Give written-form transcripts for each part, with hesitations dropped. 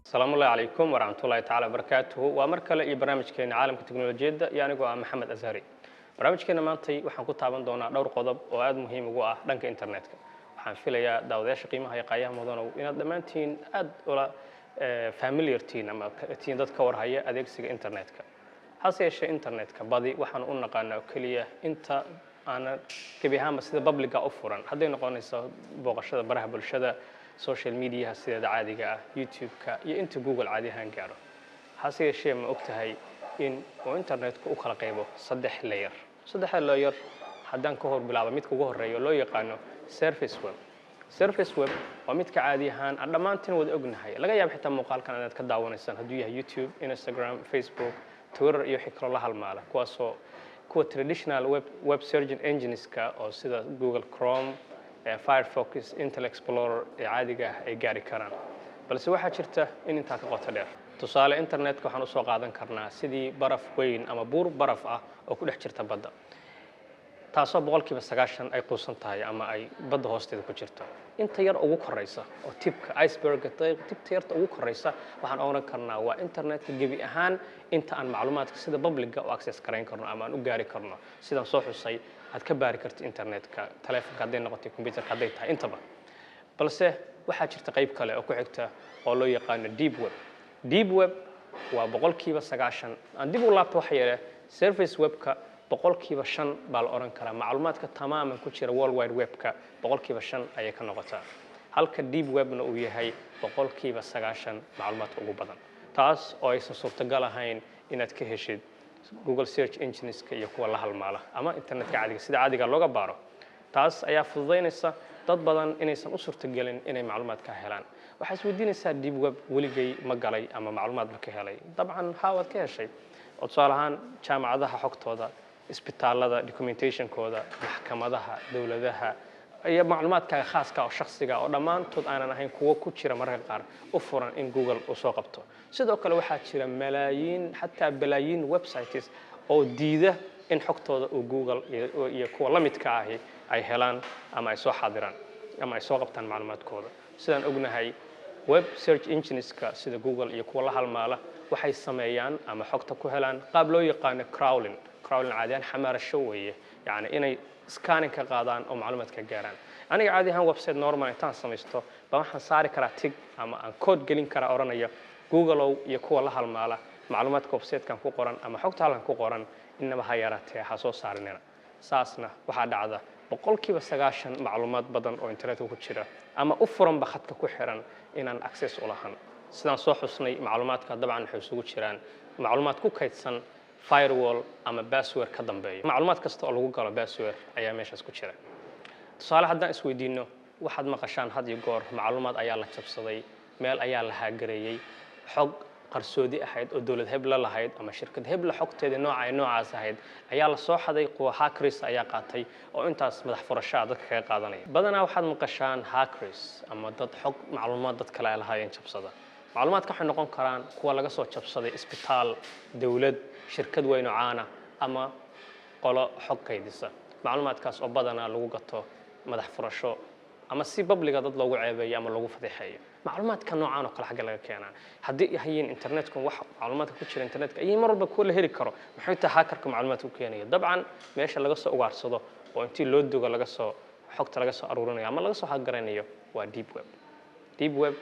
السلام الله عليكم ورحمة الله تعالى وبركاته ومركل إيه برنامج كين عالم التكنولوجيا يعني جو محمد أزهري برنامج كين مانتي وحن كنت عبان دونا دور قضب وعاد مهم جو دنك إنترنت وحن في ليا داوداش قيمة هي قاية موضوعنا إن دمانتين أد ولا فاميليار تين أما تين دت كور هي أديكسي إنترنت هذا الشيء إنترنت كبادي وحن قلنا قلنا كلية أنت أنا كبيها بس ده بابليك أوفران هذا نقول نسا بوقشة برهب الشدة social media sida caadiga ah YouTube-ka iyo inta Google caadi ahaan gaaro hase yeeshee ma ogtahay in internet-ku u kala qaybo saddex layer haddaan ka hor bilaabo midka ugu horeeyo loo yaqaano surface web waa midka caadi ahaan dhammaantiin wada ognahay laga yaabo xitaa muuqaalkan inaad ka daawanaysaan hadduu yahay YouTube, Instagram, Facebook, Twitter iyo xikro la halmaala kuwa traditional web search engines-ka oo sida Google Chrome Firefox, Internet Explorer caadiga ay gaari karaan balse waxa jirta in inta ka qoto dheer tusaale internet-ka waxaan u soo qaadan karnaa sidii baraf weyn ama buur baraf ah oo ku dhex jirta badda taasoo boqolkiiba 90 ay quusan tahay ama ay badda hoosteeda ku jirto inta yar ugu koreysa oo tibka iceberg tibta yarta ugu koreysa waxaan oran karnaa waa internet-ka gebi ahaan inta aan macluumaadka sida public-ga u access gareyn karno ama aan u gaari karno sidaan soo xusay aad ka baari karto internet-ka telefoonka hadday noqoto computer-ka hadday tahay intaba balse waxaa jirta qayb kale oo ku xigta oo loo yaqaan deep web waa boqolkiiba 90 aan dib u laabto waxa yeelay surface web-ka boqolkiiba 5 baa la oran karaa macluumaadka tamaaman ku jira world wide web-ka boqolkiiba 5 ayay ka noqotaa halka deep web-na uu yahay boqolkiiba 90 macluumaadka ugu badan taas oo aysan suurtagal ahayn inaad ka heshid Google search engines-ka iyo kuwa la halmaala ama internet-ka caadiga sida caadiga looga baaro taas ayaa fududeynaysa dad badan inaysan u suurtagelin inay macluumaad ka helaan waxa isweydiinaysaa deep web weligay ma galay ama macluumaad ma ka helay dabcan haawad ka heshay oo tusaalahaan jaamacadaha xogtooda isbitaalada documentation-kooda maxkamadaha dawladaha iyo macluumaadka khaaska oo shakhsiga oo dhamaantood aanan ahayn kuwa ku jira mararka qaar u furan in Google u soo qabto sidoo kale waxaa jira malaayiin xataa bilaayiin websites oo diida in xogtooda uu Google iyo kuwa la midka ah ay helaan ama ay soo xaadiraan ama ay soo qabtaan macluumaadkooda sidaan ognahay web search engines-ka sida Google iyo kuwa la halmaala waxay sameeyaan ama xogta ku helaan qaab loo yaqaan crawling caadiyan xamaarasho weeye yani inay scanning ka qaadaan oo macluumaadka gaaraan aniga caadi ahaan website normal intaan samaysto baa waxaan saari karaa tig ama aan code gelin karaa oranaya Google iyo kuwa la halmaala macluumaadka website-kan ku qoran ama xogta halkan ku qoran inaba ha yaraatee ha soo saarinina saasna waxa dhacda boqolkiiba 90 macluumaad badan oo internet ku jira ama u furan khadka ku xiran inaan access u lahayn sidaan soo xusnay macluumaadka dabcan waxay isugu jiraan macluumaad ku kaydsan firewall ama password ka dambeeyo macluumaad kasta oo lagu galo password ayaa meeshaas ku jira tusaale haddaan isweydiino waxaad maqashaan had iyo goor macluumaad ayaa la jabsaday meel ayaa la hagareeyay xog qarsoodi ahayd oo dawlad hebla lahayd ama shirkad hebla xogteeda noocaas ahayd ayaa la soo xaday kuwa hackers ayaa qaatay oo intaas madax furasho dadka kaga qaadanaya badanaa waxaad maqashaan hackers ama dad xog macluumaad dad kale ay lahaayeen jabsada macluumaadka waxay noqon karaan kuwa laga soo jabsaday isbitaal dawlad shirkad weyn oo caana ama qolo xog kaydisa macluumaadkaas oo badanaa lagu gato madax furasho ama si public-ga dad loogu ceebeeyo ama lagu fadeexeeyo macluumaadka noocan oo kala xag laga keenaa haddii yahayn internet-ku wax macluumaadka ku jira internet-ka ay mar walba ku la heli karo maxay tahay hackerka macluumaadka keenaya dabcan meesha laga soo ugaarsado oo intii loo dugo laga soo xogta laga soo aruurinayo ama laga soo hagaranayo waa deep web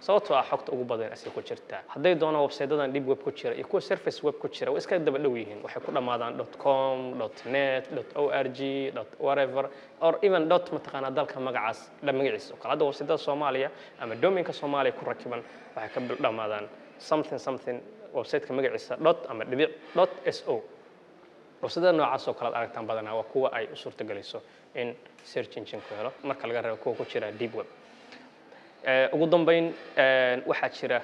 sababtoo ah xogta ugu badan asii ku jirta hadday doonaan website-dadan deep web ku jira iyo kuwa surface web ku jira way iska daba dhow yihiin waxay ku dhamaadaan .com, .net, .org, .whatever or even mataqaanaa dalka magacaas magaciisa oo kale hadda website-da Soomaaliya ama domain-ka Soomaaliya ku rakiban waxay ka dhamaadaan something website-ka magaciisa ama .so website-da noocaas oo kale aragtaan badanaa waa kuwa ay u suurtagelayso in search engine ku helo marka laga reebo kuwa ku jira deep web ugu dambeyn waxa jira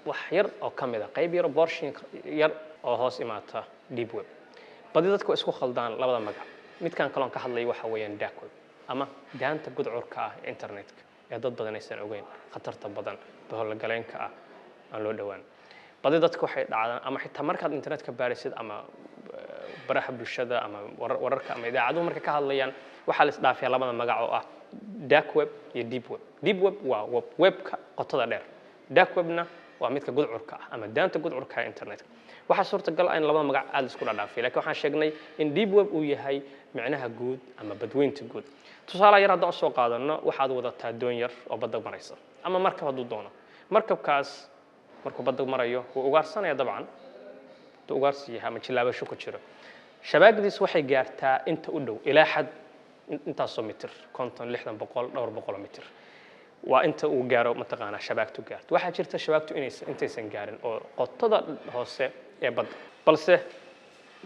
wax yar oo kamid ah qayb yar portion yar oo hoos imaata deep web badi dadku isku khaldaan labada magac midkan kaloon ka hadlay waxa weeyaan dark web ama daanta gudcurka ah internet-ka ee dad badan aysan ogeyn khatarta badan bahol galeenka ah aan loo dhawaan badi dadku waxay dhacdaan ama xitaa markaad internet-ka baarisid ama baraha bulshada ama wararka ama idaacadu marka ka hadlayaan waxa la isdhaafiyaa labada magac oo ah dark web iyo deep web waa webka qotada dheer dark webna waa midka gudcurka ah ama daanta gudcurka ee internetka waxa suurtagal ah in laba magac aad isku dhaafay laakiin waxaan sheegnay in deep web uu yahay macnaha guud ama badweynta guud tusaale yar haddaan soo qaadano waxaad wadataa doon yar oo badda maraysa ama markab hadduu doono markabkaas markuu badda marayo wuu ugaarsanaya dabcan ugaarsiyaha ama jilaabasho ku jiro shabaagdiis waxay gaartaa inta u dhow ilaa xad intaasoo mitir 50 60 100 dhowr boqol mitir waa inta uu gaaro mataqaanaa shabaagtu gaarto waxaa jirta shabaagtu intaysan gaarin oo qotada hoose ee badda balse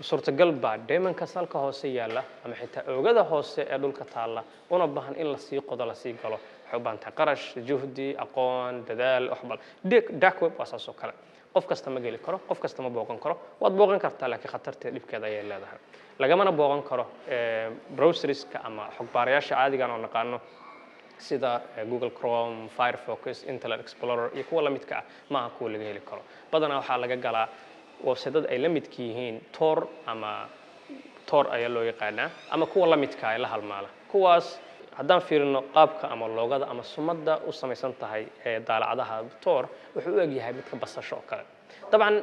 suurtagal baa deemanka salka hoose yaala ama xitaa oogada hoose ee dhulka taala una baahan in la sii qodo la sii galo waxay u baahan tahay qarash juhdi aqoon dadaal waxbal dark web waa saasoo kale qof kasta ma geli karo qof kasta ma booqan karo waad booqan kartaa laakiin khatarteeda dhibkeeda ayay leedahay lagamana booqan karo browserska ama xog baarayaasha caadiga ah oo naqaano sida Google Chrome, Firefox, Internet Explorer iyo kuwa la midka ah ma aha kuwa laga heli karo badanaa waxaa laga galaa website-dad ay la midka yihiin Tor ama Tor ayaa loo yaqaanaa ama kuwa la midka ah la halmaala kuwaas haddaan fiirino qaabka ama loogada ama sumadda u samaysan tahay ee daalacadaha Tor wuxuu u eg yahay midka basasho oo kale dabcan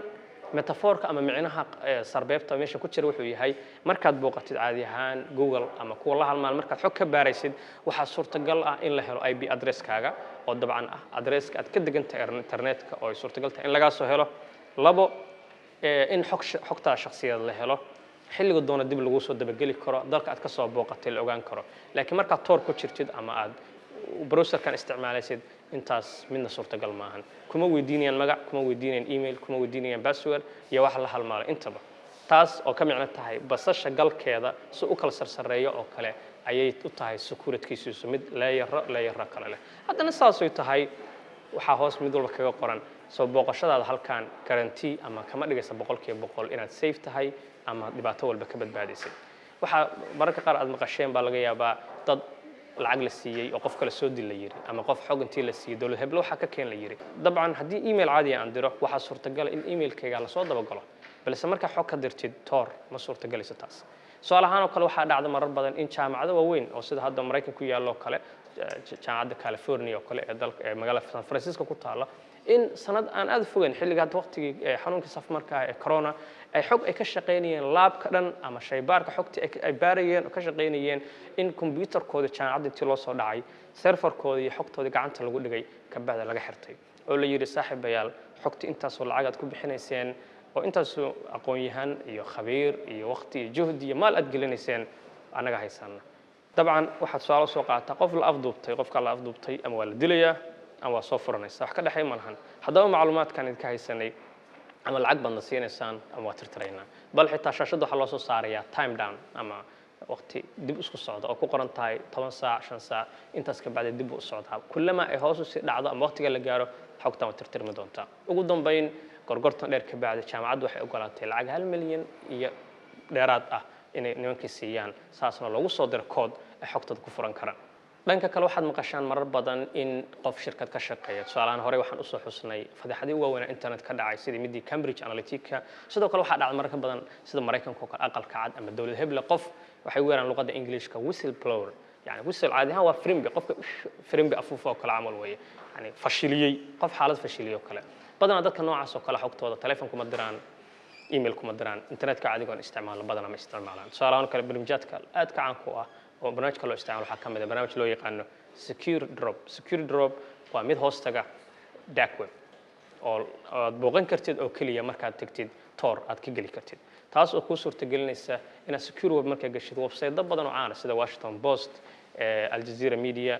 metafoorka ama micnaha sarbeebta meesha ku jira wuxuu yahay markaad booqatid caadi ahaan Google ama kuwa la halmaal markaad xog ka baaraysid waxa suurtagal ah in la helo IP address-kaaga oo dabcan ah address-ka aad ka degantahay internetka oo suurtagal tahay in laga soo helo labo in xogta shakhsiyeed la helo xilliga doona dib lagu soo dabageli karo dalka aad ka soo booqatay la ogaan karo laakiin markaad Tor ku jirtid ama aad browserkan isticmaalaysid intaas midna suurtagal maahan kuma weydiinayaan magac kuma weydiinayaan email kuma weydiinayaan password iyo wax la halmaalo intaba taas oo ka micno tahay basasha galkeeda si u kala sarsareeyo oo kale ayay u tahay security-kiisu mid layer kale leh haddana saas ay tahay waxa hoos mid walba kaga qoran soo booqashadaada halkan guarantee ama kama dhigaysa 100% inaad safe tahay ama dhibaato walba ka badbaadisay waxa mararka qaar aad maqasheen baa laga yaabaa dad lacag la siiyay oo qof kale soo dil la yiri ama qof xog intii la siiyay dawlad heblo waxa ka keen la yiri dabcan haddii email caadi aan diro waxa suurtagal in emailkayga la soo dabagalo balse marka xog ka dirtid Tor ma suurtagalisa taas su'aalahan oo kale waxa dhacda marar badan in jaamacado waaweyn oo sida hadda Mareykanka ku yaalo kale jaamacadda California oo kale ee dalka magaalada San Francisco ku taala in sanad aan aad fogeyn xilliga waqtigii xanuunkii safmarka ee corona ay xog ay ka shaqeynayeen laabka dhan ama shaybaarka xogta ay baarayeen oo ka shaqeynayeen in computerkooda jaamacadda intii loo soo dhacay serverkooda iyo xogtooda gacanta lagu dhigay ka bacda laga xirtay oo la yiri saaxiibayaal xogta intaas oo lacag aad ku bixinayseen oo intaas aqoon yahan iyo khabiir iyo waqti iyo juhdi iyo maal aad gelinayseen anaga haysana dabcan waxaad su'aalo soo qaataa qof la afduubtay qofka la afduubtay ama waa la dilayaa ama waa soo furanaysa wax ka dhaxay malahan haddaba macluumaadkan idinka haysanay ama lacag badan siinaysan ama waa tirtiraynaa bal xitaa shaashada waxa loo soo saarayaa time down ama waqti dib isku socda oo ku qoran tahay 10 saac 5 saac intaas ka bacdi dib u socda kullama ay hoos u sii dhacdo ama waqtiga la gaaro xogta waa tirtirmi doontaa ugu dambeyn gorgortan dheer ka bacdi jaamacaddu waxay ogolaatay lacag 1 milyan iyo dheeraad ah inay nimankii siiyaan saasna loogu soo diro kood ay xogtada ku furan karaan dhanka kale waxaad maqashaan marar badan in qof shirkad ka shaqeeya tusaalahan hore waxaan u soo xusnay fadeexadii ugu weyn internet ka dhacay sidii midii Cambridge Analytica sidoo kale waxaa dhacay marar badan sida Mareykanka oo kale aqalka cad ama dawlad hebla qof waxay weeraan luqadda Englishka whistleblower yani whistle caadi ahaan waa frimbi qofka frimbi afuufo oo kale amal weeye yani fashiliyay qof xaalad fashiliyay oo kale badanaa dadka noocaas oo kale xogtooda telefoonka ma diraan email kuma diraan internetka caadiga oo isticmaalo badanaa ma isticmaalaan tusaalahan kale barnaamijyadka aad ka caan ku ah oo barnaamijka loo isticmaalo waxa kamid ah barnaamij loo yaqaan secure drop waa mid hoostaga dark web oo aad booqan kartid oo kaliya markaad tagtid Tor aad ka gali kartid taas oo ku suurtagelinaysa inaad secure web markaa gashid website badan oo caan ah sida Washington Post Al Jazeera Media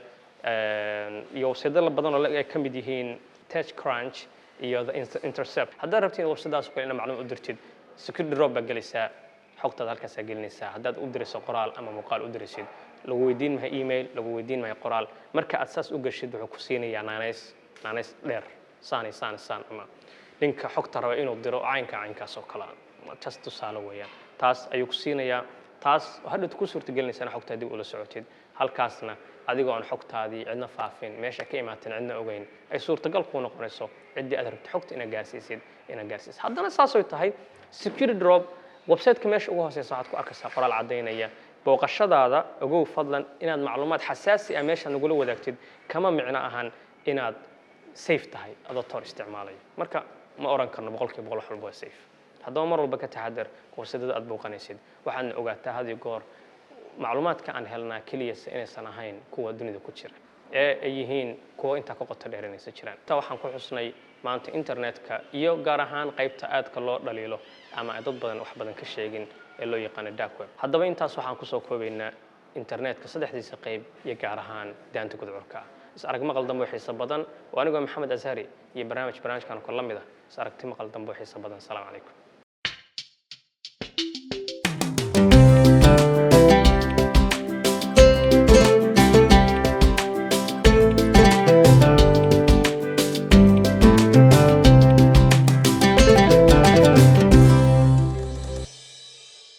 iyo website badan oo ay kamid yihiin TechCrunch iyo The Intercept haddaad rabtid website-daas oo kale inaad macluumaad u dirtid secure drop baa galaysaa xogtaada halkaas gelinaysaa haddaad u dirayso qoraal ama muuqaal u diraysid lagu weydiin maayo email lagu weydiin maayo qoraal marka aad saas u gashid wuxuu ku siinayaa naanays dheer saan ama linka xogta raba inuu diro caynkaas oo kale just tusaale weeyaan taas ayuu ku siinayaa taas hadda ku suurtagelinaysaa xogtaada dib ula socotid halkaasna adigoo aan xogtaadii cidna faafin meesha ka imaateen cidna ogeyn ay suurtagal ku noqonayso cidii aad rabtid xogta inaad gaarsiisid haddana saas oo tahay secure drop website-ka meesha ugu hooseysa waxaad ku arkaysaa qoraal cadeynaya booqashadaada ogow fadlan inaad macluumaad xasaasi ah meesha nagula wadaagtid kama micno ahan inaad safe tahay adoo Tor isticmaalayo marka ma oran karno boqolkiiba boqol wax walba waa safe haddaba mar walba ka taxadar koorsada aad booqanaysid waxaadna ogaataa had iyo goor macluumaadka aan helnaa keliya inaysan ahayn kuwa dunida ku jira ee ay yihiin kuwa inta ka qoto dheer inaysan jiraan taa waxaan ku xusnay maanta internetka iyo gaar ahaan qaybta aadka loo dhaliilo ama ay dad badan wax badan ka sheegin ee loo yaqaan dark web haddaba intaas waxaan ku soo koobaynaa internetka saddexdiisa qayb iyo gaar ahaan daanta gudcurka is arag maqal dambe xiiso badan oo anigu Maxamed Azhari iyo barnaamijkan oo la mid ah is aragti maqal dambe xiiso badan salaam calaykum